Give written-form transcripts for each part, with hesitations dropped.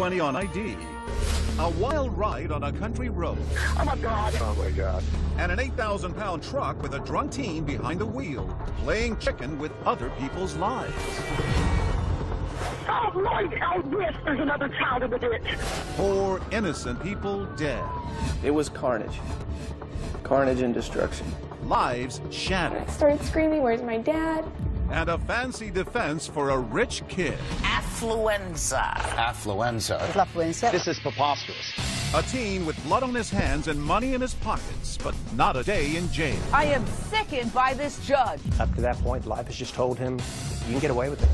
20 on ID. A wild ride on a country road. Oh my God. Oh my God. And an 8,000-pound truck with a drunk teen behind the wheel, playing chicken with other people's lives. Oh Lord, oh yes, there's another child in the ditch. 4 innocent people dead. It was carnage. Carnage and destruction. Lives shattered. I started screaming, "Where's my dad?" And a fancy defense for a rich kid. Affluenza. Affluenza. Affluenza. This is preposterous. A teen with blood on his hands and money in his pockets, but not a day in jail. I am sickened by this judge. Up to that point, life has just told him, you can get away with it.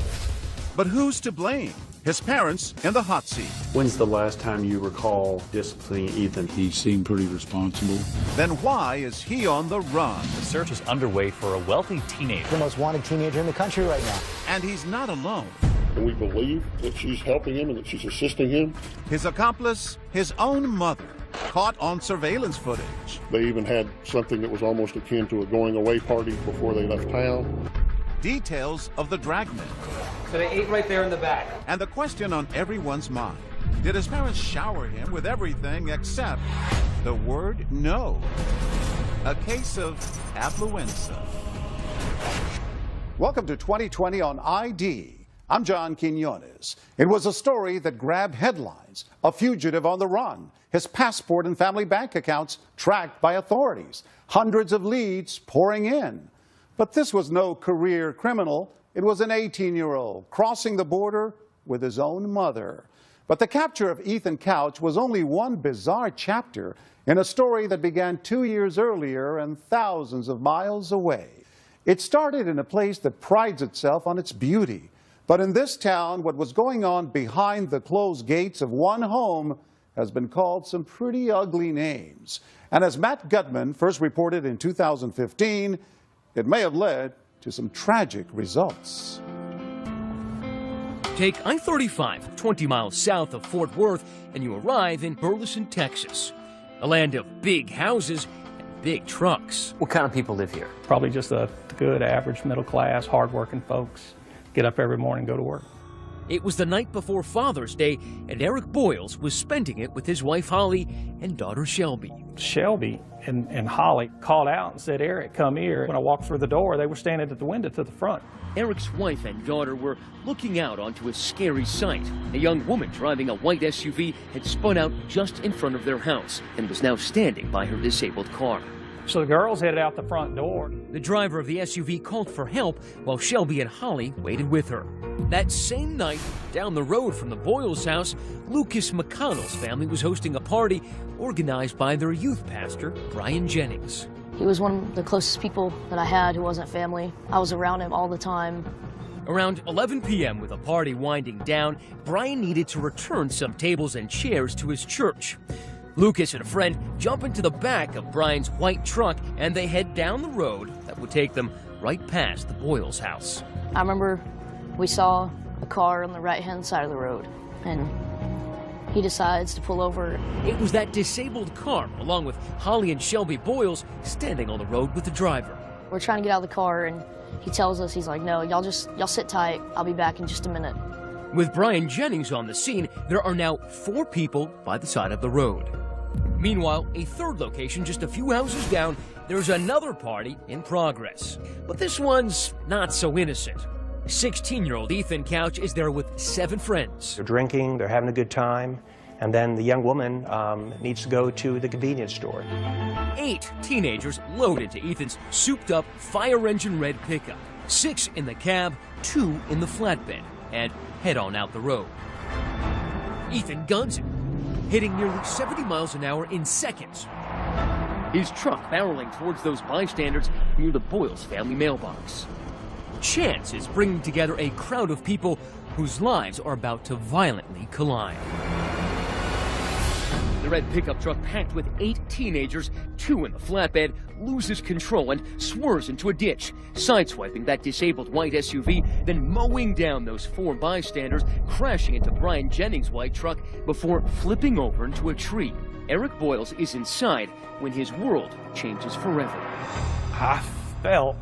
But who's to blame? His parents in the hot seat. When's the last time you recall disciplining Ethan? He seemed pretty responsible. Then why is he on the run? The search is underway for a wealthy teenager. The most wanted teenager in the country right now. And he's not alone. And we believe that she's helping him and that she's assisting him. His accomplice, his own mother, caught on surveillance footage. They even had something that was almost akin to a going away party before they left town. Details of the dragnet. So they ate right there in the back. And the question on everyone's mind. Did his parents shower him with everything except the word no? A case of affluenza. Welcome to 2020 on ID. I'm John Quinones. It was a story that grabbed headlines. A fugitive on the run. His passport and family bank accounts tracked by authorities. Hundreds of leads pouring in. But this was no career criminal. It was an 18-year-old crossing the border with his own mother. But the capture of Ethan Couch was only one bizarre chapter in a story that began 2 years earlier and thousands of miles away. It started in a place that prides itself on its beauty. But in this town, what was going on behind the closed gates of one home has been called some pretty ugly names. And as Matt Gutman first reported in 2015, it may have led to some tragic results. Take I-35, 20 miles south of Fort Worth, and you arrive in Burleson, Texas, a land of big houses and big trucks. What kind of people live here? Probably just a good, average, middle class, hardworking folks. Get up every morning, go to work. It was the night before Father's Day, and Eric Boyles was spending it with his wife Holly and daughter Shelby. Shelby and Holly called out and said, "Eric, come here." When I walked through the door, they were standing at the window to the front. Eric's wife and daughter were looking out onto a scary sight. A young woman driving a white SUV had spun out just in front of their house and was now standing by her disabled car. So the girls headed out the front door. The driver of the SUV called for help while Shelby and Holly waited with her. That same night, down the road from the Boyles house, Lucas McConnell's family was hosting a party organized by their youth pastor, Brian Jennings. He was one of the closest people that I had who wasn't family. I was around him all the time. Around 11 p.m., with the party winding down, Brian needed to return some tables and chairs to his church. Lucas and a friend jump into the back of Brian's white truck and they head down the road that would take them right past the Boyles house. I remember we saw a car on the right-hand side of the road, and he decides to pull over. It was that disabled car, along with Holly and Shelby Boyles, standing on the road with the driver. We're trying to get out of the car, and he tells us, he's like, "No, y'all sit tight. I'll be back in just a minute." With Brian Jennings on the scene, there are now 4 people by the side of the road. Meanwhile, a third location just a few houses down, there's another party in progress. But this one's not so innocent. 16-year-old Ethan Couch is there with 7 friends. They're drinking, they're having a good time, and then the young woman needs to go to the convenience store. 8 teenagers load into Ethan's souped-up fire engine red pickup. 6 in the cab, 2 in the flatbed, and head on out the road. Ethan guns it, hitting nearly 70 miles an hour in seconds. His truck barreling towards those bystanders near the Boyles family mailbox. Chance is bringing together a crowd of people whose lives are about to violently collide. The red pickup truck, packed with 8 teenagers, 2 in the flatbed, loses control and swerves into a ditch, sideswiping that disabled white SUV, then mowing down those 4 bystanders, crashing into Brian Jennings' white truck before flipping over into a tree. Eric Boyles is inside when his world changes forever. I felt,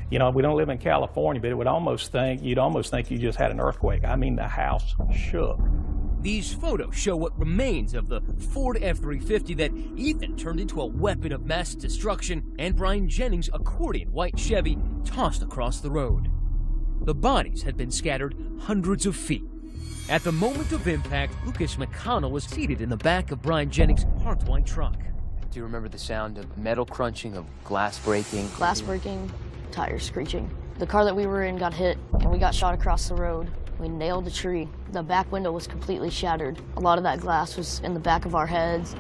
you know, we don't live in California, but you'd almost think you just had an earthquake. I mean, the house shook. These photos show what remains of the Ford F-350 that Ethan turned into a weapon of mass destruction, and Brian Jennings' accordion white Chevy tossed across the road. The bodies had been scattered hundreds of feet. At the moment of impact, Lucas McConnell was seated in the back of Brian Jennings' parked white truck. Do you remember the sound of metal crunching, of glass breaking? Glass breaking, tires screeching. The car that we were in got hit, and we got shot across the road. We nailed a tree. The back window was completely shattered. A lot of that glass was in the back of our heads.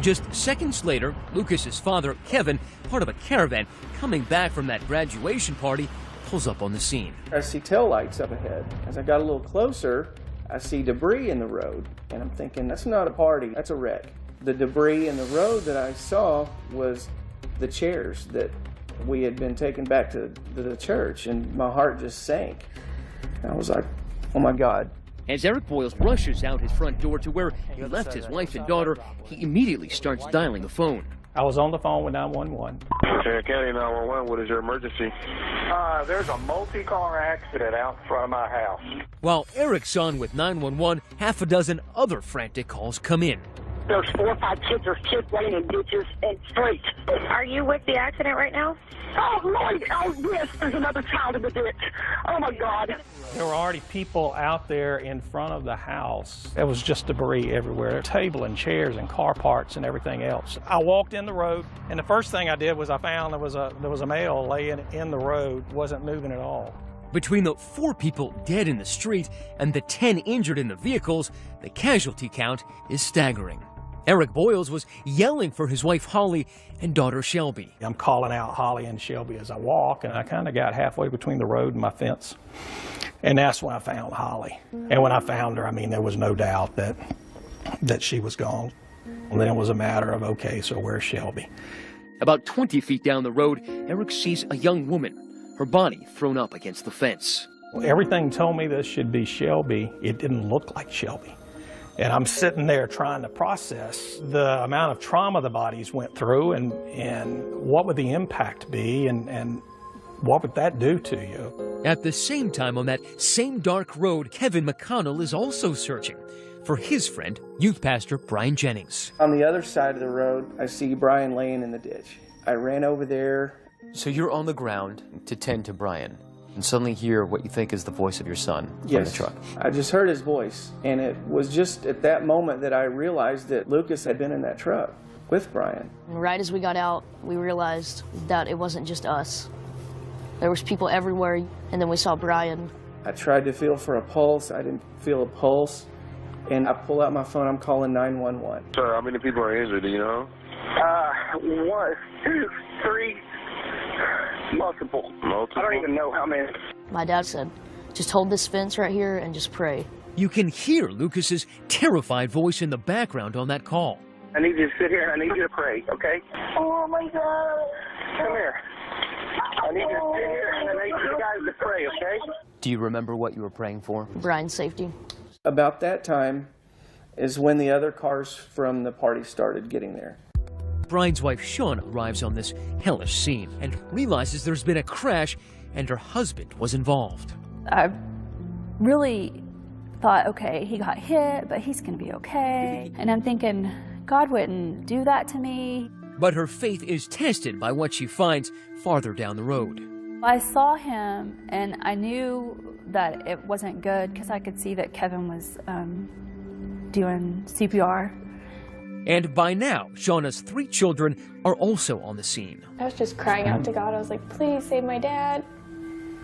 Just seconds later, Lucas's father, Kevin, part of a caravan, coming back from that graduation party, pulls up on the scene. I see taillights up ahead. As I got a little closer, I see debris in the road, and I'm thinking, that's not a party, that's a wreck. The debris in the road that I saw was the chairs that we had been taken back to the church, and my heart just sank. I was like, oh my God. As Eric Boyles rushes out his front door to where he left his wife and daughter, he immediately starts dialing the phone. I was on the phone with 911. Shannon County 911, what is your emergency? There's a multi-car accident out in front of my house. While Eric's on with 911, half a dozen other frantic calls come in. There's 4 or 5 kids. There's kids laying in ditches and streets. Are you with the accident right now? Oh, Lord. Oh, yes. There's another child in the ditch. Oh, my God. There were already people out there in front of the house. There was just debris everywhere, table and chairs and car parts and everything else. I walked in the road, and the first thing I did was I found there was a male laying in the road, wasn't moving at all. Between the 4 people dead in the street and the 10 injured in the vehicles, the casualty count is staggering. Eric Boyles was yelling for his wife Holly and daughter Shelby. I'm calling out Holly and Shelby as I walk, and I kind of got halfway between the road and my fence. And that's when I found Holly. And when I found her, I mean, there was no doubt that she was gone. And then it was a matter of, okay, so where's Shelby? About 20 feet down the road, Eric sees a young woman, her body thrown up against the fence. Everything told me this should be Shelby. It didn't look like Shelby. And I'm sitting there trying to process the amount of trauma the bodies went through and what would the impact be and what would that do to you. At the same time, on that same dark road, Kevin McConnell is also searching for his friend, youth pastor Brian Jennings. On the other side of the road, I see Brian laying in the ditch. I ran over there. So you're on the ground to tend to Brian, and suddenly hear what you think is the voice of your son from Yes. the truck. I just heard his voice, and it was just at that moment that I realized that Lucas had been in that truck with Brian. And right as we got out, we realized that it wasn't just us. There was people everywhere, and then we saw Brian. I tried to feel for a pulse. I didn't feel a pulse, and I pull out my phone. I'm calling 911. Sir, how many people are injured, do you know? 1, 2, 3, multiple. I don't even know how many. My dad said, just hold this fence right here and just pray. You can hear Lucas's terrified voice in the background on that call. I need you to sit here and I need you to pray, okay? Oh, my God. Come here. I need you to sit here and I need you guys to pray, okay? Do you remember what you were praying for? Brian's safety. About that time is when the other cars from the party started getting there. Brian's wife Shawn arrives on this hellish scene and realizes there's been a crash and her husband was involved. I really thought, okay, he got hit, but he's going to be okay. And I'm thinking, God wouldn't do that to me. But her faith is tested by what she finds farther down the road. I saw him, and I knew that it wasn't good because I could see that Kevin was doing CPR. And by now, Shauna's 3 children are also on the scene. I was just crying out to God. I was like, please save my dad.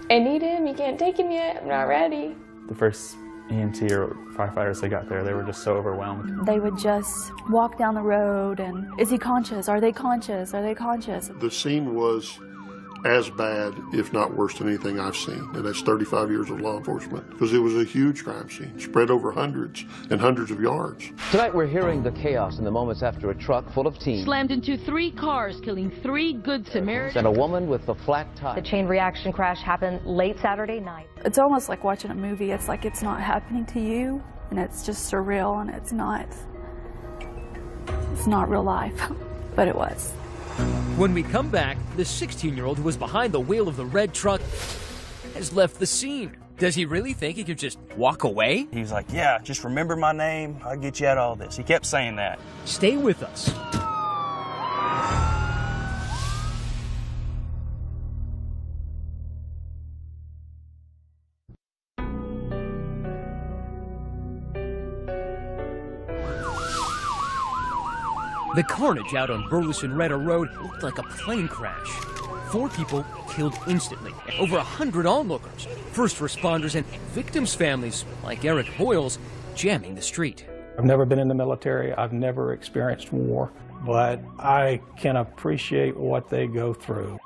I need him. You can't take him yet. I'm not ready. The first EMT or firefighters that got there, they were just so overwhelmed. They would just walk down the road and, is he conscious? Are they conscious? Are they conscious? The scene was as bad, if not worse than anything I've seen, and that's 35 years of law enforcement, because it was a huge crime scene, spread over hundreds and hundreds of yards. Tonight we're hearing the chaos in the moments after a truck full of teens slammed into 3 cars, killing 3 Good Samaritans and a woman with a flat tire. The chain reaction crash happened late Saturday night. It's almost like watching a movie. It's like it's not happening to you, and it's just surreal, and it's not real life, but it was. When we come back, the 16-year-old who was behind the wheel of the red truck has left the scene. Does he really think he could just walk away? He was like, yeah, just remember my name, I'll get you out of all this. He kept saying that. Stay with us. The carnage out on Burleson-Retta Road looked like a plane crash. 4 people killed instantly, over 100 onlookers, first responders, and victims' families, like Eric Boyle's, jamming the street. I've never been in the military. I've never experienced war, but I can appreciate what they go through.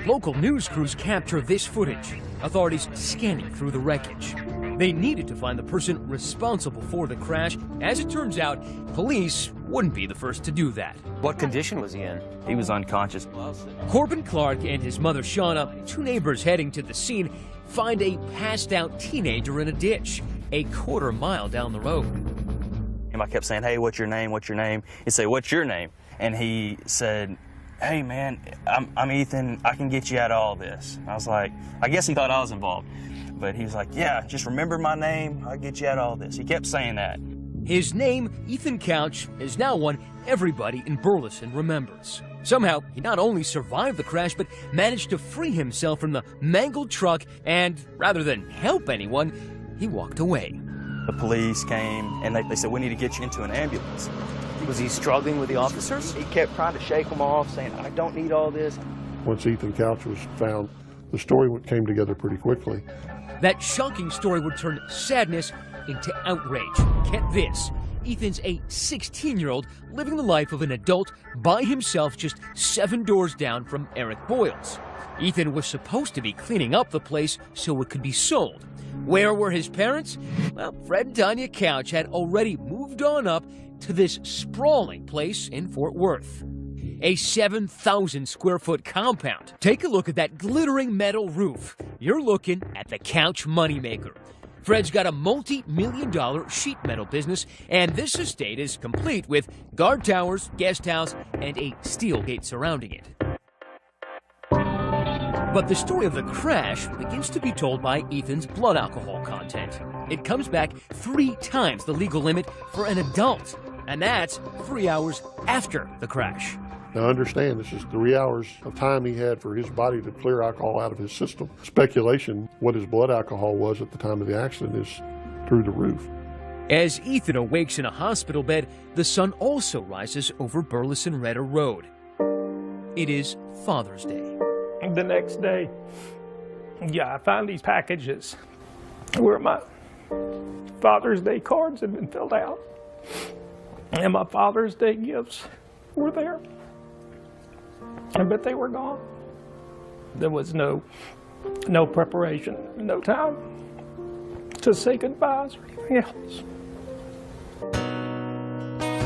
Local news crews capture this footage, authorities scanning through the wreckage. They needed to find the person responsible for the crash. As it turns out, police wouldn't be the first to do that. What condition was he in? He was unconscious. Corbin Clark and his mother Shauna, 2 neighbors heading to the scene, find a passed-out teenager in a ditch, a quarter mile down the road. And I kept saying, hey, what's your name, what's your name? He'd say, what's your name? And he said, hey, man, I'm Ethan, I can get you out of all this. I was like, I guess he thought I was involved. But he was like, yeah, just remember my name, I'll get you out of all this. He kept saying that. His name, Ethan Couch, is now one everybody in Burleson remembers. Somehow, he not only survived the crash, but managed to free himself from the mangled truck, and rather than help anyone, he walked away. The police came, and they said, we need to get you into an ambulance. Was he struggling with the officers? He kept trying to shake them off, saying, I don't need all this. Once Ethan Couch was found, the story came together pretty quickly. That shocking story would turn sadness into outrage. Get this, Ethan's a 16-year-old living the life of an adult by himself just 7 doors down from Eric Boyle's. Ethan was supposed to be cleaning up the place so it could be sold. Where were his parents? Well, Fred and Tanya Couch had already moved on up to this sprawling place in Fort Worth. A 7,000 square foot compound. Take a look at that glittering metal roof. You're looking at the Couch moneymaker. Fred's got a multi-million-dollar sheet metal business, and this estate is complete with guard towers, guest house, and a steel gate surrounding it. But the story of the crash begins to be told by Ethan's blood alcohol content. It comes back 3 times the legal limit for an adult, and that's 3 hours after the crash. Now understand, this is 3 hours of time he had for his body to clear alcohol out of his system. Speculation, what his blood alcohol was at the time of the accident is through the roof. As Ethan awakes in a hospital bed, the sun also rises over Burleson-Retta Road. It is Father's Day. The next day, I found these packages where my Father's Day cards had been filled out. And my Father's Day gifts were there. But they were gone. There was no preparation, no time to say goodbyes or anything else.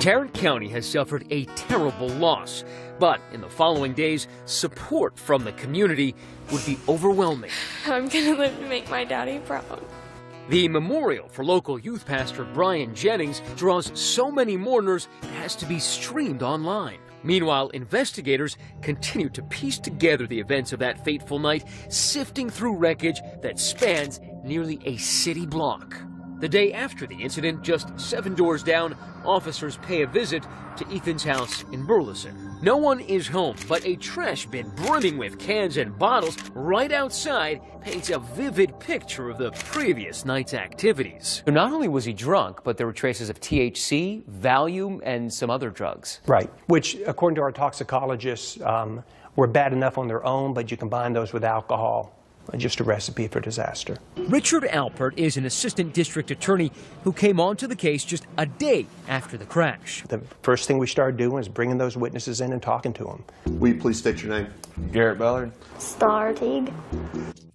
Tarrant County has suffered a terrible loss, but in the following days, support from the community would be overwhelming. I'm gonna live to make my daddy proud. The memorial for local youth pastor Brian Jennings draws so many mourners it has to be streamed online. Meanwhile, investigators continue to piece together the events of that fateful night, sifting through wreckage that spans nearly a city block. The day after the incident, just 7 doors down, officers pay a visit to Ethan's house in Burleson. No one is home, but a trash bin brimming with cans and bottles right outside paints a vivid picture of the previous night's activities. So not only was he drunk, but there were traces of THC, Valium, and some other drugs. Right, which, according to our toxicologists, were bad enough on their own, but you combine those with alcohol. Just a recipe for disaster. Richard Alpert is an assistant district attorney who came onto the case just a day after the crash. The first thing we started doing is bringing those witnesses in and talking to them. Will you please state your name? Garrett Ballard. Star Teague.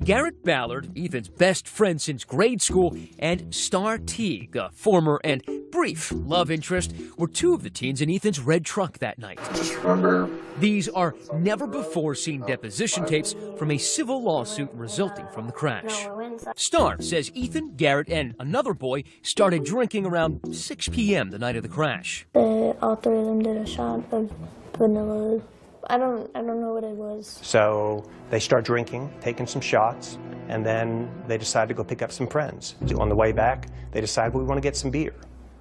Garrett Ballard, Ethan's best friend since grade school, and Star Teague, a former and brief love interest, were 2 of the teens in Ethan's red truck that night. Just remember. These are never-before-seen deposition tapes from a civil lawsuit resulting from the crash. Star says Ethan, Garrett, and another boy started drinking around 6 p.m. the night of the crash. All 3 of them did a shot of vanilla I don't know what it was. So they start drinking, taking some shots, and then they decide to go pick up some friends. On the way back, they decide, well, we want to get some beer.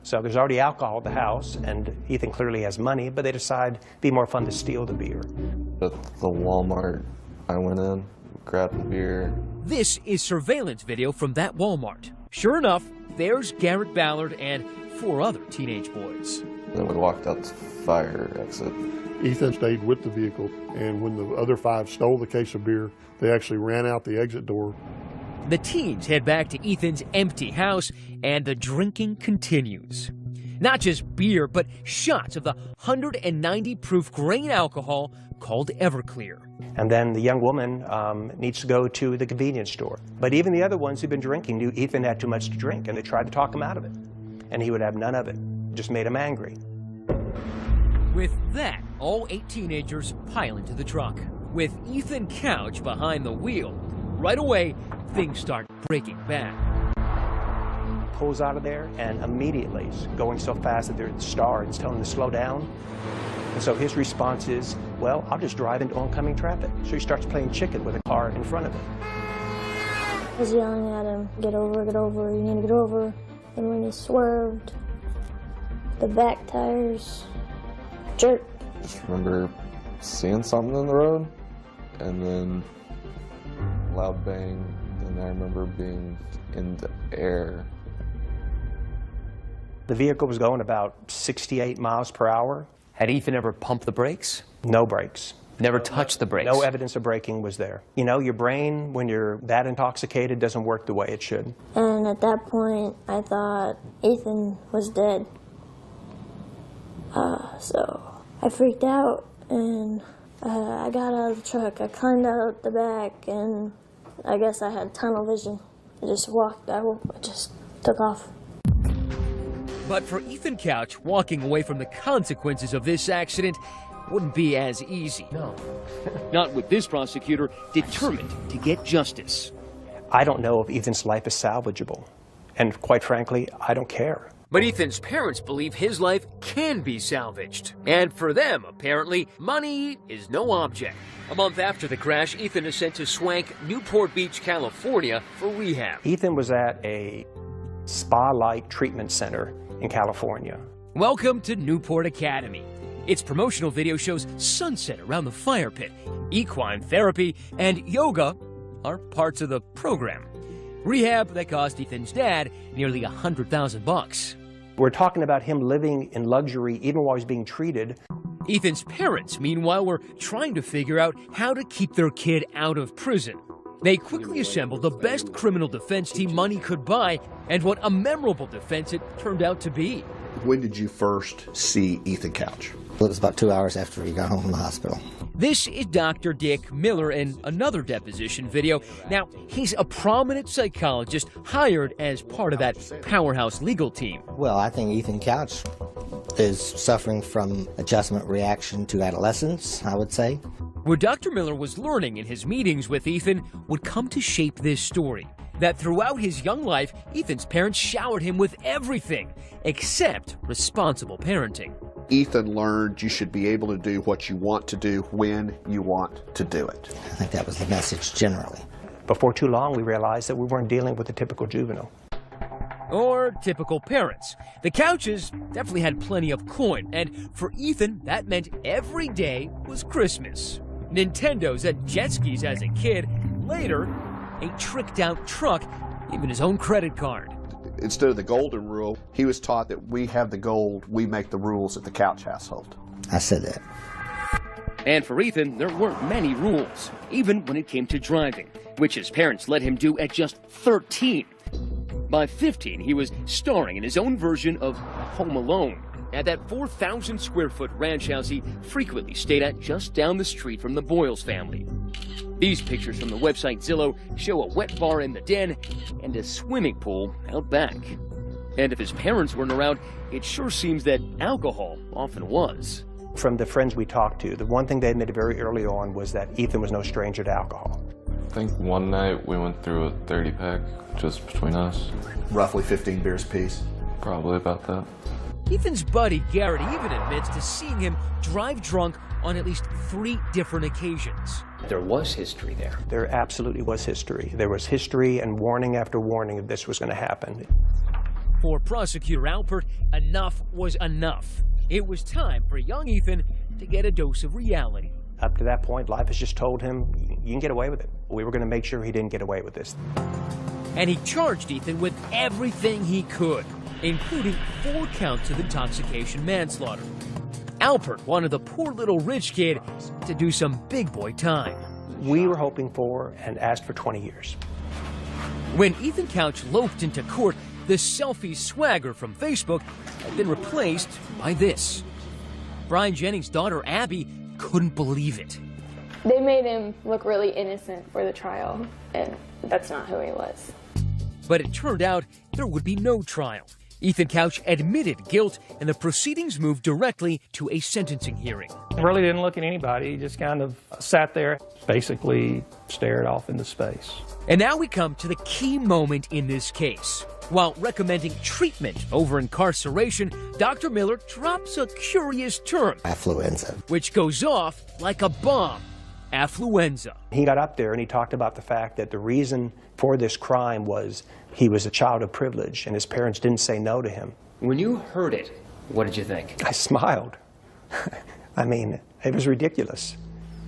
So there's already alcohol at the house, and Ethan clearly has money, but they decide it'd be more fun to steal the beer. At the Walmart, I went in, grabbed the beer. This is surveillance video from that Walmart. Sure enough, there's Garrett Ballard and 4 other teenage boys. Then we walked out the fire exit. Ethan stayed with the vehicle, and when the other 5 stole the case of beer, they actually ran out the exit door. The teens head back to Ethan's empty house, and the drinking continues. Not just beer, but shots of the 190 proof grain alcohol called Everclear. And then the young woman needs to go to the convenience store. But even the other ones who've been drinking knew Ethan had too much to drink, and they tried to talk him out of it. And he would have none of it. It just made him angry. With that, all 8 teenagers pile into the truck. With Ethan Couch behind the wheel, right away, things start breaking bad. Pulls out of there, and immediately is going so fast that there's the star, it's telling him to slow down. And so his response is, well, I'll just drive into oncoming traffic. So he starts playing chicken with a car in front of him. I was yelling at him, get over, you need to get over. And when he swerved, the back tires jerked. Just remember seeing something in the road, and then loud bang, and I remember being in the air. The vehicle was going about 68 miles per hour. Had Ethan ever pumped the brakes? No brakes. Never touched the brakes? No evidence of braking was there. You know, your brain, when you're that intoxicated, doesn't work the way it should. And at that point, I thought Ethan was dead. So I freaked out, and I got out of the truck. I climbed out the back, and I guess I had tunnel vision. I just walked, I just took off. But for Ethan Couch, walking away from the consequences of this accident wouldn't be as easy. No. Not with this prosecutor determined to get justice. I don't know if Ethan's life is salvageable. And quite frankly, I don't care. But Ethan's parents believe his life can be salvaged. And for them, apparently, money is no object. A month after the crash, Ethan is sent to swank Newport Beach, California for rehab. Ethan was at a spa-like treatment center in California. Welcome to Newport Academy. Its promotional video shows sunset around the fire pit. Equine therapy and yoga are parts of the program. Rehab that cost Ethan's dad nearly $100,000. We're talking about him living in luxury even while he's being treated. Ethan's parents, meanwhile, were trying to figure out how to keep their kid out of prison. They quickly assembled the best criminal defense team money could buy, and what a memorable defense it turned out to be. When did you first see Ethan Couch? It was about 2 hours after he got home from the hospital. This is Dr. Dick Miller in another deposition video. Now, he's a prominent psychologist hired as part of that powerhouse legal team. Well, I think Ethan Couch is suffering from adjustment reaction to adolescence, I would say. What Dr. Miller was learning in his meetings with Ethan would come to shape this story. That throughout his young life, Ethan's parents showered him with everything except responsible parenting. Ethan learned you should be able to do what you want to do when you want to do it. I think that was the message generally. Before too long, we realized that we weren't dealing with a typical juvenile. Or typical parents. The Couches definitely had plenty of coin, and for Ethan, that meant every day was Christmas. Nintendos and jet skis as a kid, later, a tricked-out truck, even his own credit card. Instead of the golden rule, he was taught that we have the gold, we make the rules at the Couch household. I said that. And for Ethan, there weren't many rules, even when it came to driving, which his parents let him do at just 13. By 15, he was starring in his own version of Home Alone at that 4,000-square-foot ranch house he frequently stayed at just down the street from the Boyles family. These pictures from the website Zillow show a wet bar in the den and a swimming pool out back. And if his parents weren't around, it sure seems that alcohol often was. From the friends we talked to, the one thing they admitted very early on was that Ethan was no stranger to alcohol. I think one night we went through a 30-pack just between us. Roughly 15 beers apiece. Probably about that. Ethan's buddy Garrett even admits to seeing him drive drunk on at least 3 different occasions. There was history there. There absolutely was history. There was history and warning after warning that this was going to happen. For prosecutor Alpert, enough was enough. It was time for young Ethan to get a dose of reality. Up to that point, life has just told him, you can get away with it. We were going to make sure he didn't get away with this. And he charged Ethan with everything he could, including 4 counts of intoxication manslaughter. Alpert wanted the poor little rich kid to do some big boy time. We were hoping for and asked for 20 years. When Ethan Couch loafed into court, the selfie swagger from Facebook had been replaced by this. Brian Jennings' daughter Abby couldn't believe it. They made him look really innocent for the trial, and that's not who he was. But it turned out there would be no trial. Ethan Couch admitted guilt, and the proceedings moved directly to a sentencing hearing. Really didn't look at anybody. He just kind of sat there, basically stared off into space. And now we come to the key moment in this case. While recommending treatment over incarceration, Dr. Miller drops a curious term. Affluenza. Which goes off like a bomb. Affluenza. He got up there and he talked about the fact that the reason for this crime was he was a child of privilege and his parents didn't say no to him. When you heard it, what did you think? I smiled. I mean, it was ridiculous.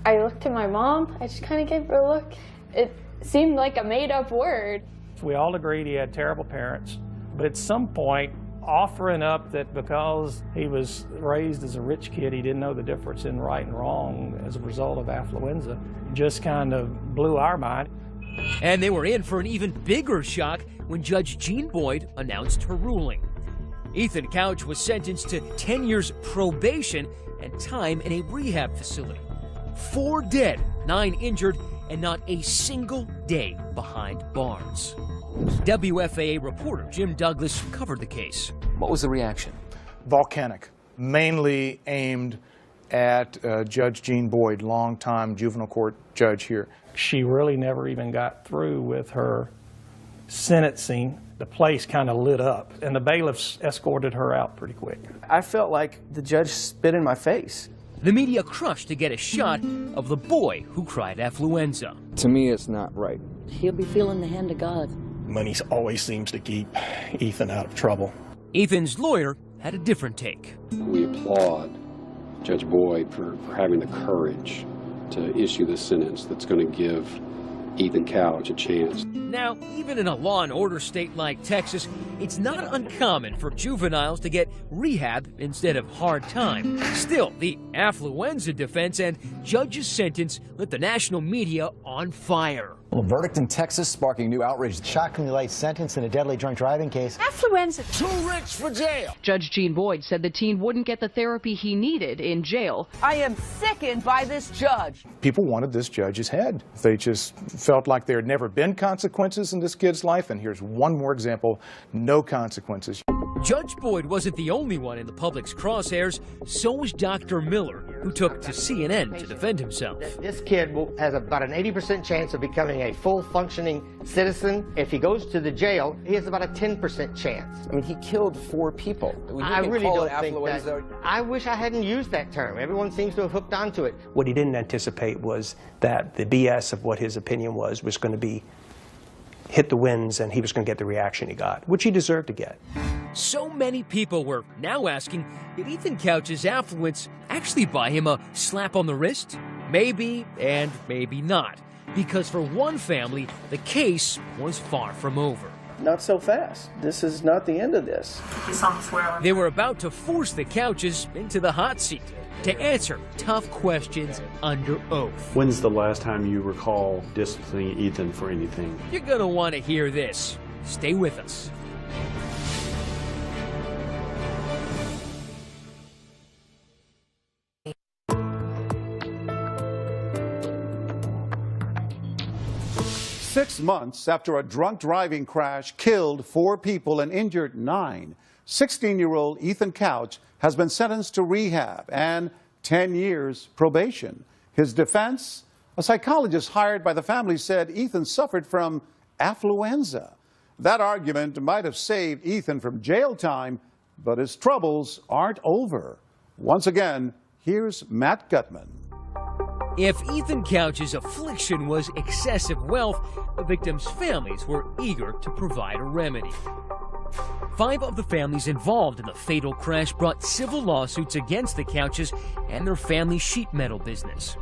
I looked at my mom. I just kind of gave her a look. It seemed like a made-up word. We all agreed he had terrible parents, but at some point, offering up that because he was raised as a rich kid, he didn't know the difference in right and wrong as a result of affluenza, just kind of blew our mind. And they were in for an even bigger shock when Judge Jean Boyd announced her ruling. Ethan Couch was sentenced to 10 years probation and time in a rehab facility. 4 dead, 9 injured, and not a single day behind bars. WFAA reporter Jim Douglas covered the case. What was the reaction? Volcanic, mainly aimed at Judge Jean Boyd, longtime juvenile court judge here. She really never even got through with her sentencing. The place kind of lit up, and the bailiffs escorted her out pretty quick. I felt like the judge spit in my face. The media crushed to get a shot of the boy who cried affluenza. To me, it's not right. He'll be feeling the hand of God. Money always seems to keep Ethan out of trouble. Ethan's lawyer had a different take. We applaud Judge Boyd for having the courage to issue this sentence that's going to give Ethan Couch a chance. Now, even in a law and order state like Texas, it's not uncommon for juveniles to get rehab instead of hard time. Still, the affluenza defense and judge's sentence lit the national media on fire. Well, a verdict in Texas sparking new outrage. Shockingly light sentence in a deadly drunk driving case. Affluenza. Too rich for jail. Judge Jean Boyd said the teen wouldn't get the therapy he needed in jail. I am sickened by this judge. People wanted this judge's head. They just felt like there had never been consequences in this kid's life, and here's one more example, no consequences. Judge Boyd wasn't the only one in the public's crosshairs, so was Dr. Miller, who took to CNN to defend himself. This kid has about an 80% chance of becoming a full functioning citizen. If he goes to the jail, he has about a 10% chance. I mean, he killed 4 people. I really don't think that. I wish I hadn't used that term. Everyone seems to have hooked onto it. What he didn't anticipate was that the BS of what his opinion was going to be hit the winds and he was going to get the reaction he got, which he deserved to get. So many people were now asking, did Ethan Couch's affluence actually buy him a slap on the wrist? Maybe and maybe not, because for one family, the case was far from over. Not so fast. This is not the end of this. They were about to force the Couches into the hot seat to answer tough questions under oath. When's the last time you recall disciplining Ethan for anything? You're gonna want to hear this. Stay with us. Six months after a drunk driving crash killed 4 people and injured 9, 16-year-old Ethan Couch has been sentenced to rehab and 10 years probation. His defense? A psychologist hired by the family said Ethan suffered from affluenza. That argument might have saved Ethan from jail time, but his troubles aren't over. Once again, here's Matt Gutman. If Ethan Couch's affliction was excessive wealth, the victims' families were eager to provide a remedy. 5 of the families involved in the fatal crash brought civil lawsuits against the Couches and their family sheet metal business.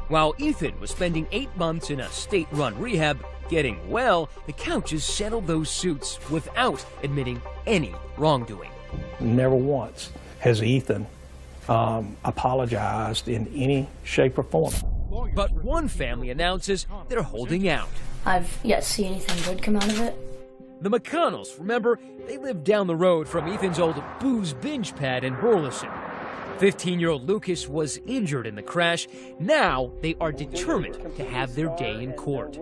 While Ethan was spending 8 months in a state-run rehab getting well, the Couches settled those suits without admitting any wrongdoing. Never once has Ethan apologized in any shape or form. But one family announces they're holding out. I've yet to see anything good come out of it. The McConnells, remember, they lived down the road from Ethan's old booze binge pad in Burleson. 15-year-old Lucas was injured in the crash. Now they are determined to have their day in court.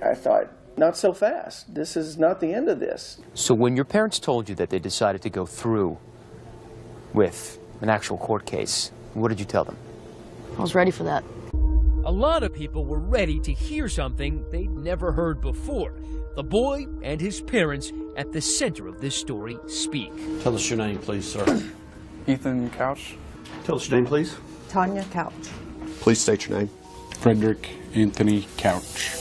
I thought, not so fast. This is not the end of this. So when your parents told you that they decided to go through with an actual court case, what did you tell them? I was ready for that. A lot of people were ready to hear something they'd never heard before. The boy and his parents at the center of this story speak. Tell us your name, please, sir. Ethan Couch. Tell us your name, please. Tanya Couch. Please state your name. Frederick Anthony Couch.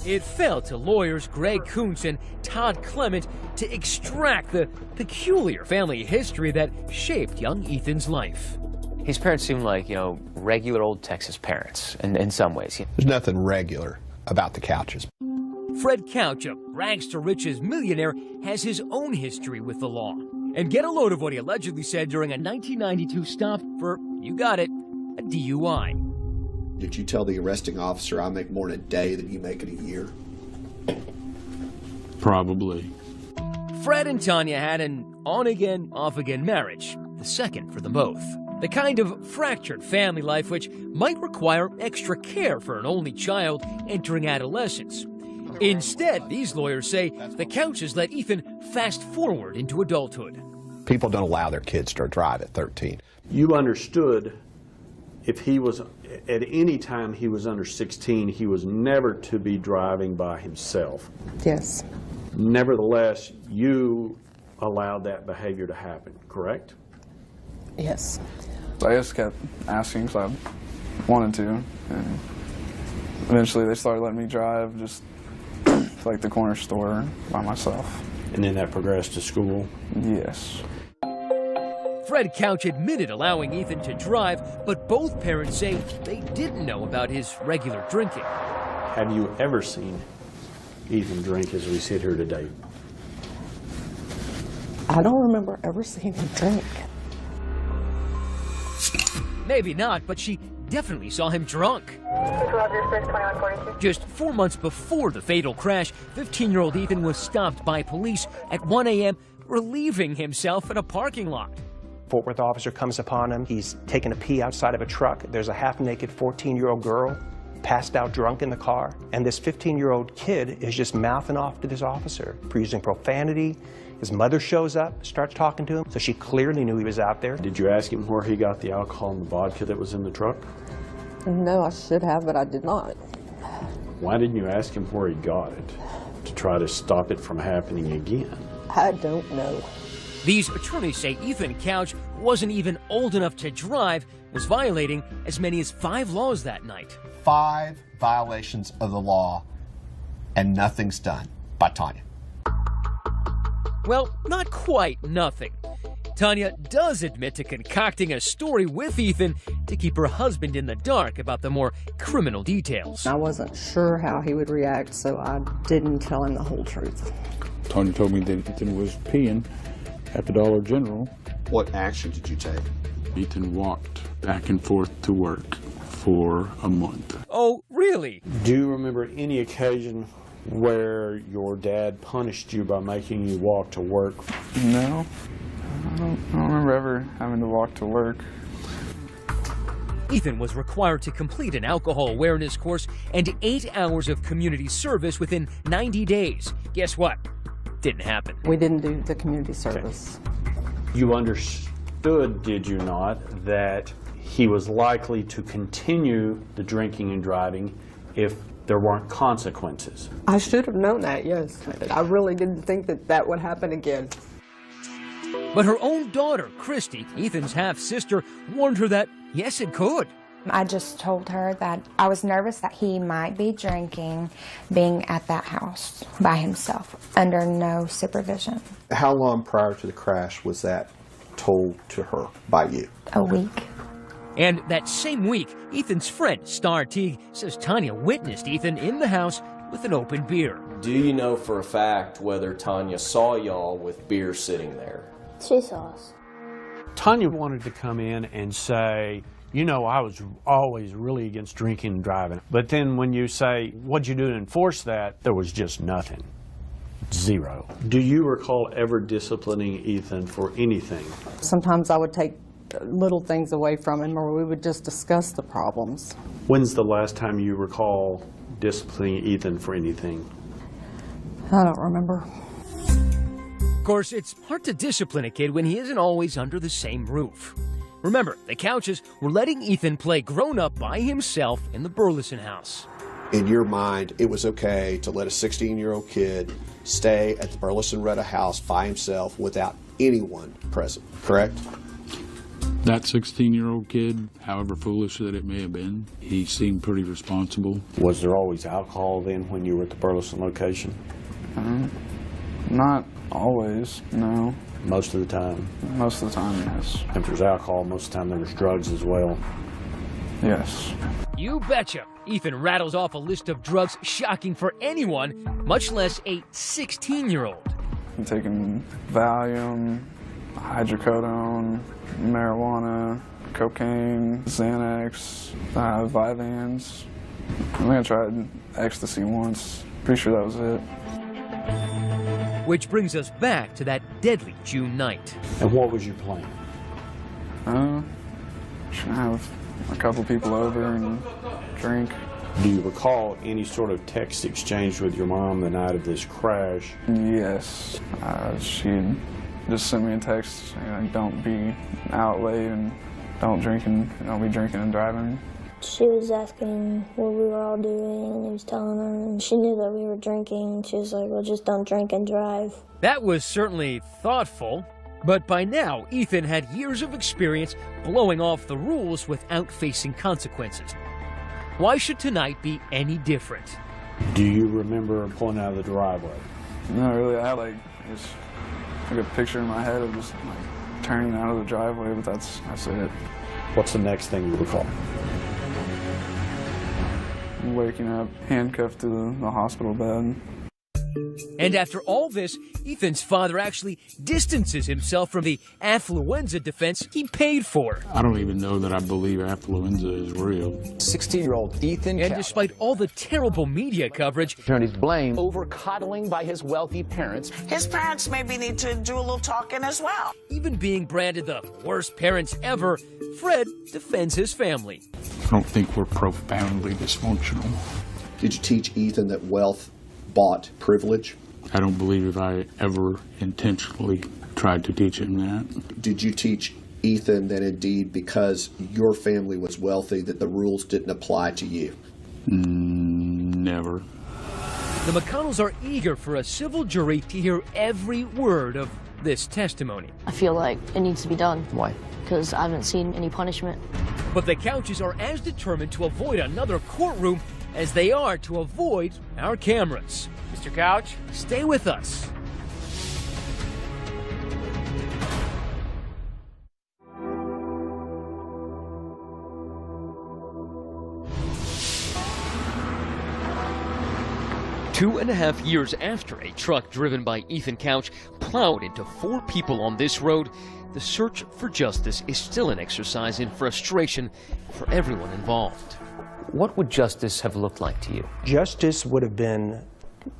It fell to lawyers Greg Kuntz and Todd Clement to extract the peculiar family history that shaped young Ethan's life. His parents seem like, regular old Texas parents in some ways. There's nothing regular about the Couches. Fred Couch, a rags-to-riches millionaire, has his own history with the law. And get a load of what he allegedly said during a 1992 stop for, you got it, a DUI. Did you tell the arresting officer I make more in a day than you make in a year? Probably. Fred and Tanya had an on-again, off-again marriage, the second for them both. The kind of fractured family life which might require extra care for an only child entering adolescence. Instead, these lawyers say the Couches let Ethan fast forward into adulthood. People don't allow their kids to drive at 13. You understood if he was, at any time he was under 16, he was never to be driving by himself. Yes. Nevertheless, you allowed that behavior to happen, correct? Yes. I just kept asking because I wanted to, and eventually they started letting me drive just to like the corner store by myself. And then that progressed to school? Yes. Fred Couch admitted allowing Ethan to drive, but both parents say they didn't know about his regular drinking. Have you ever seen Ethan drink as we sit here today? I don't remember ever seeing him drink. Maybe not, but she definitely saw him drunk. Just 4 months before the fatal crash, 15-year-old Ethan was stopped by police at 1 a.m. relieving himself in a parking lot. Fort Worth officer comes upon him. He's taking a pee outside of a truck. There's a half-naked 14-year-old girl passed out drunk in the car. And this 15-year-old kid is just mouthing off to this officer, using profanity. His mother shows up, starts talking to him, so she clearly knew he was out there. Did you ask him where he got the alcohol and the vodka that was in the truck? No, I should have, but I did not. Why didn't you ask him where he got it to try to stop it from happening again? I don't know. These attorneys say Ethan Couch wasn't even old enough to drive, was violating as many as 5 laws that night. 5 violations of the law, and nothing's done by Tanya. Well, not quite nothing. Tanya does admit to concocting a story with Ethan to keep her husband in the dark about the more criminal details. I wasn't sure how he would react, so I didn't tell him the whole truth. Tanya told me that Ethan was peeing at the Dollar General. What action did you take? Ethan walked back and forth to work for a month. Oh, really? Do you remember any occasion where your dad punished you by making you walk to work? No. I don't remember ever having to walk to work. Ethan was required to complete an alcohol awareness course and 8 hours of community service within 90 days. Guess what? Didn't happen. We didn't do the community service. You understood, did you not, that he was likely to continue the drinking and driving if there weren't consequences? I should have known that, yes. I really didn't think that that would happen again. But her own daughter, Christy, Ethan's half-sister, warned her that, yes, it could. I just told her that I was nervous that he might be drinking, being at that house by himself, under no supervision. How long prior to the crash was that told to her by you? A week. And that same week, Ethan's friend, Star Teague, says Tanya witnessed Ethan in the house with an open beer. Do you know for a fact whether Tanya saw y'all with beer sitting there? She saw us. Tanya wanted to come in and say, you know, I was always really against drinking and driving. But then when you say, what'd you do to enforce that? There was just nothing. Zero. Do you recall ever disciplining Ethan for anything? Sometimes I would take little things away from him, or we would just discuss the problems. When's the last time you recall disciplining Ethan for anything? I don't remember. Of course, it's hard to discipline a kid when he isn't always under the same roof. Remember, the Couches were letting Ethan play grown-up by himself in the Burleson house. In your mind, it was okay to let a 16-year-old kid stay at the Burleson Retta house by himself without anyone present, correct? That 16-year-old kid, however foolish that it may have been, he seemed pretty responsible. Was there always alcohol then when you were at the Burleson location? Not always, no. Most of the time? Most of the time, yes. If there's alcohol, most of the time there was drugs as well? Yes. You betcha. Ethan rattles off a list of drugs shocking for anyone, much less a 16-year-old. I'm taking Valium, hydrocodone, marijuana, cocaine, Xanax, Vyvanse. I think I tried ecstasy once. Pretty sure that was it. Which brings us back to that deadly June night. And what was your plan? Should have a couple people over and drink. Do you recall any sort of text exchange with your mom the night of this crash? Yes. She just sent me a text saying, don't be out late and don't be drinking and driving. She was asking what we were all doing, and he was telling her, and she knew that we were drinking. She was like, well, just don't drink and drive. That was certainly thoughtful, but by now, Ethan had years of experience blowing off the rules without facing consequences. Why should tonight be any different? Do you remember pulling out of the driveway? No, really. I had just a picture in my head of just turning out of the driveway, but that's it. What's the next thing you recall? Waking up handcuffed to the hospital bed. And after all this, Ethan's father actually distances himself from the Affluenza defense he paid for. I don't even know that I believe Affluenza is real. 16-year-old Ethan And despite all the terrible media coverage, attorneys blame over coddling by his wealthy parents. His parents maybe need to do a little talking as well. Even being branded the worst parents ever, Fred defends his family. I don't think we're profoundly dysfunctional. Did you teach Ethan that wealth bought privilege? I don't believe I ever intentionally tried to teach him that. Did you teach Ethan that indeed because your family was wealthy that the rules didn't apply to you? Never. The McConnells are eager for a civil jury to hear every word of this testimony. I feel like it needs to be done. Why? Because I haven't seen any punishment. But the Couches are as determined to avoid another courtroom as they are to avoid our cameras. Mr. Couch, stay with us. Two and a half years after a truck driven by Ethan Couch plowed into 4 people on this road, the search for justice is still an exercise in frustration for everyone involved. What would justice have looked like to you? Justice would have been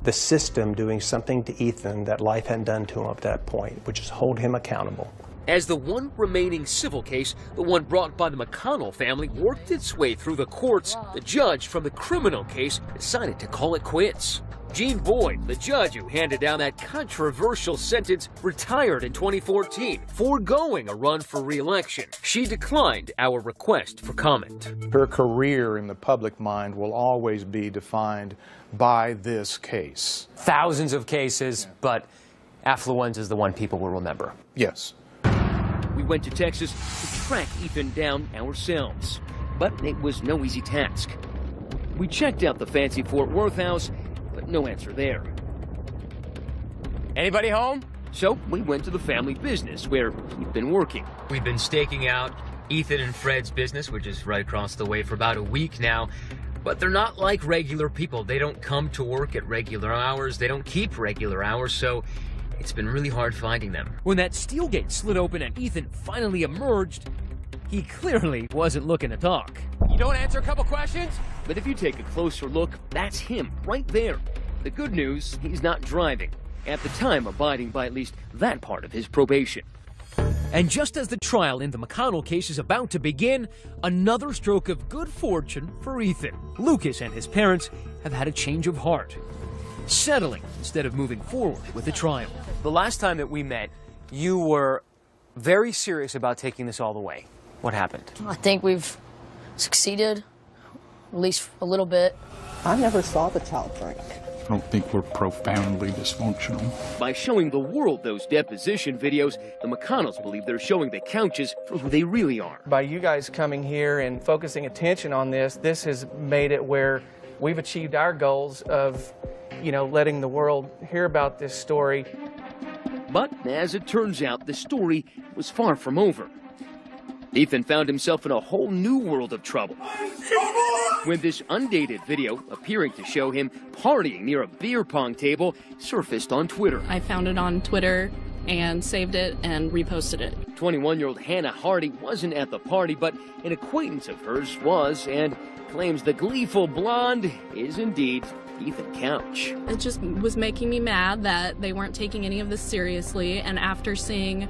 the system doing something to Ethan that life hadn't done to him at that point, which is hold him accountable. As the one remaining civil case, the one brought by the McConnell family, worked its way through the courts, the judge from the criminal case decided to call it quits. Jean Boyd, the judge who handed down that controversial sentence, retired in 2014, foregoing a run for re-election. She declined our request for comment. Her career in the public mind will always be defined by this case. Thousands of cases, but Affluenza is the one people will remember. Yes. we went to Texas to track Ethan down ourselves. But it was no easy task. We checked out the fancy Fort Worth house, but no answer there. Anybody home? So we went to the family business where he'd been working. We've been staking out Ethan and Fred's business, which is right across the way, for about a week now. But they're not like regular people. They don't come to work at regular hours. They don't keep regular hours, so it's been really hard finding them. When that steel gate slid open and Ethan finally emerged, he clearly wasn't looking to talk. You don't answer a couple questions? But if you take a closer look, that's him right there. The good news, he's not driving. At the time, abiding by at least that part of his probation. And just as the trial in the McConnell case is about to begin, another stroke of good fortune for Ethan. Lucas and his parents have had a change of heart, settling instead of moving forward with the trial. The last time that we met, you were very serious about taking this all the way. What happened? I think we've succeeded, at least a little bit. I never saw the child drink. I don't think we're profoundly dysfunctional. By showing the world those deposition videos, the McConnells believe they're showing the Couches for who they really are. By you guys coming here and focusing attention on this, this has made it where we've achieved our goals of, letting the world hear about this story. But as it turns out, the story was far from over. Ethan found himself in a whole new world of trouble when this undated video, appearing to show him partying near a beer pong table, surfaced on Twitter. I found it on Twitter and saved it and reposted it. 21-year-old Hannah Hardy wasn't at the party, but an acquaintance of hers was, and claims the gleeful blonde is indeed Ethan Couch. It just was making me mad that they weren't taking any of this seriously, and after seeing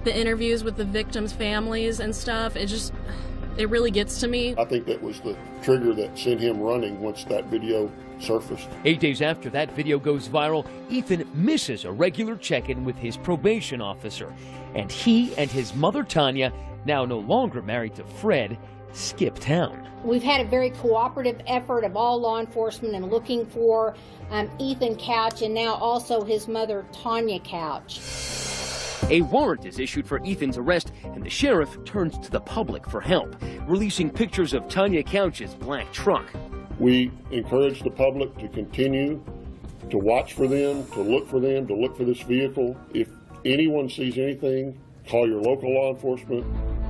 the interviews with the victims' families and stuff, it really gets to me. I think that was the trigger that sent him running once that video surfaced. 8 days after that video goes viral, Ethan misses a regular check-in with his probation officer, and he and his mother Tanya, now no longer married to Fred, skip town. We've had a very cooperative effort of all law enforcement in looking for Ethan Couch and now also his mother Tanya Couch. A warrant is issued for Ethan's arrest, and the sheriff turns to the public for help, releasing pictures of Tanya Couch's black truck. We encourage the public to continue to watch for them, to look for this vehicle. If anyone sees anything, call your local law enforcement.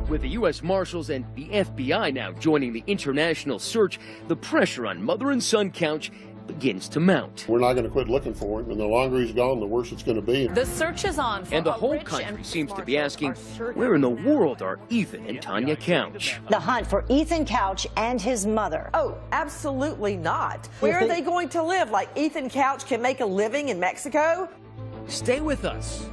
With the U.S. Marshals and the FBI now joining the international search, the pressure on mother and son Couch begins to mount. We're not going to quit looking for him, and the longer he's gone, the worse it's going to be. The search is on for and the whole country seems to be asking, where in the world are Ethan and Tanya Couch? The hunt for Ethan Couch and his mother. Oh, absolutely not. Where are they going to live? Like Ethan Couch can make a living in Mexico? Stay with us.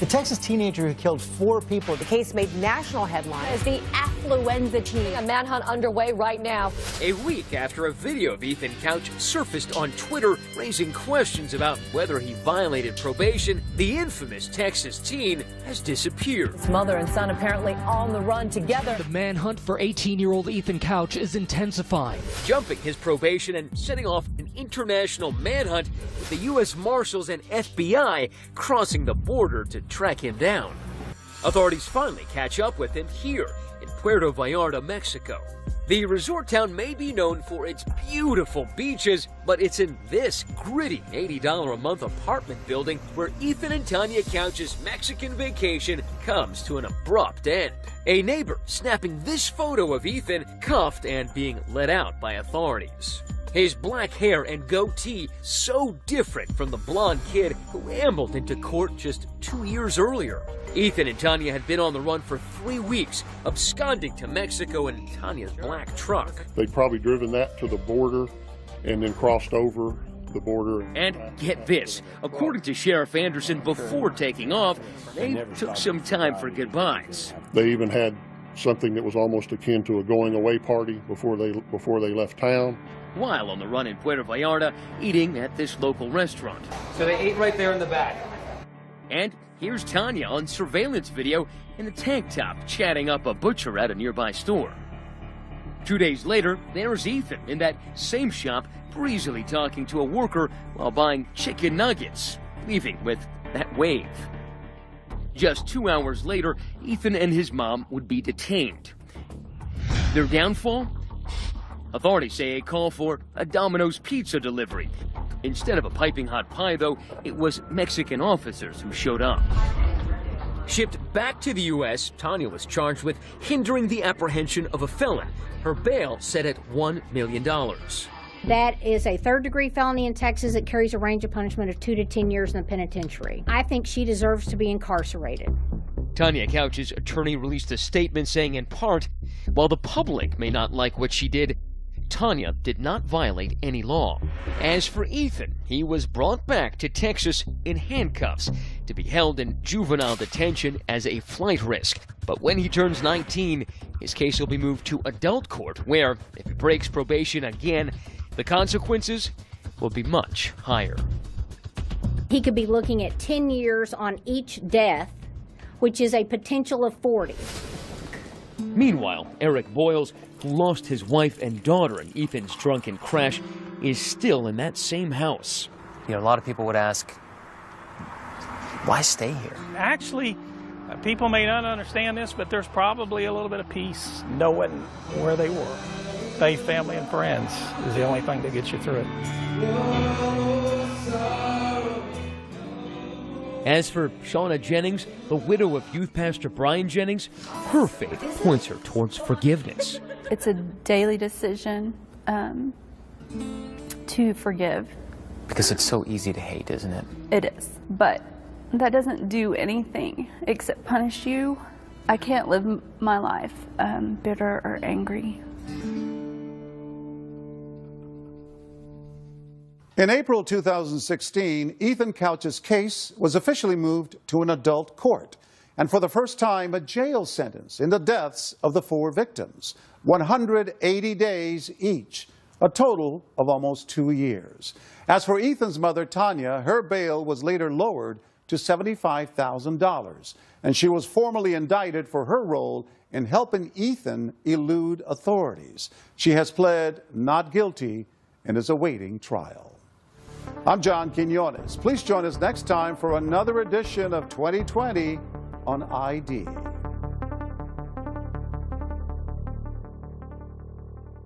The Texas teenager who killed 4 people. The case made national headlines. As the Affluenza team, a manhunt underway right now. A week after a video of Ethan Couch surfaced on Twitter, raising questions about whether he violated probation, the infamous Texas teen has disappeared. His mother and son apparently on the run together. The manhunt for 18-year-old Ethan Couch is intensifying, jumping his probation and setting off an international manhunt with the U.S. Marshals and FBI crossing the border to track him down. Authorities finally catch up with him here in Puerto Vallarta, Mexico. The resort town may be known for its beautiful beaches, but it's in this gritty $80 a month apartment building where Ethan and Tanya Couch's Mexican vacation comes to an abrupt end. A neighbor snapping this photo of Ethan cuffed and being let out by authorities. His black hair and goatee so different from the blonde kid who ambled into court just 2 years earlier. Ethan and Tanya had been on the run for 3 weeks, absconding to Mexico in Tanya's black truck. They'd probably driven that to the border and then crossed over the border. And get this, according to Sheriff Anderson, before taking off, they took some time for goodbyes. They even had something that was almost akin to a going away party before they left town. While on the run in Puerto Vallarta, eating at this local restaurant. So they ate right there in the back. And here's Tanya on surveillance video in a tank top chatting up a butcher at a nearby store. 2 days later, there's Ethan in that same shop, breezily talking to a worker while buying chicken nuggets, leaving with that wave. Just 2 hours later, Ethan and his mom would be detained. Their downfall? Authorities say a call for a Domino's pizza delivery. Instead of a piping hot pie, though, it was Mexican officers who showed up. Shipped back to the U.S., Tanya was charged with hindering the apprehension of a felon. Her bail set at $1 million. That is a third-degree felony in Texas. It carries a range of punishment of 2 to 10 years in the penitentiary. I think she deserves to be incarcerated. Tanya Couch's attorney released a statement saying, in part, while the public may not like what she did, Tanya did not violate any law. As for Ethan, he was brought back to Texas in handcuffs to be held in juvenile detention as a flight risk. But when he turns 19, his case will be moved to adult court, where, if he breaks probation again, the consequences will be much higher. He could be looking at 10 years on each death, which is a potential of 40. Meanwhile, Eric Boyles, who lost his wife and daughter in Ethan's drunken crash, is still in that same house. You know, a lot of people would ask, why stay here? Actually, people may not understand this, but there's probably a little bit of peace knowing where they were. Faith, family, and friends is the only thing that gets you through it. As for Shauna Jennings, the widow of youth pastor Brian Jennings, her faith points her towards forgiveness. It's a daily decision to forgive. Because it's so easy to hate, isn't it? It is, but that doesn't do anything except punish you. I can't live my life bitter or angry. In April 2016, Ethan Couch's case was officially moved to an adult court, and for the first time, a jail sentence in the deaths of the 4 victims, 180 days each, a total of almost 2 years. As for Ethan's mother, Tanya, her bail was later lowered to $75,000, and she was formally indicted for her role in helping Ethan elude authorities. She has pled not guilty and is awaiting trial. I'm John Quinones. Please join us next time for another edition of 2020 on ID.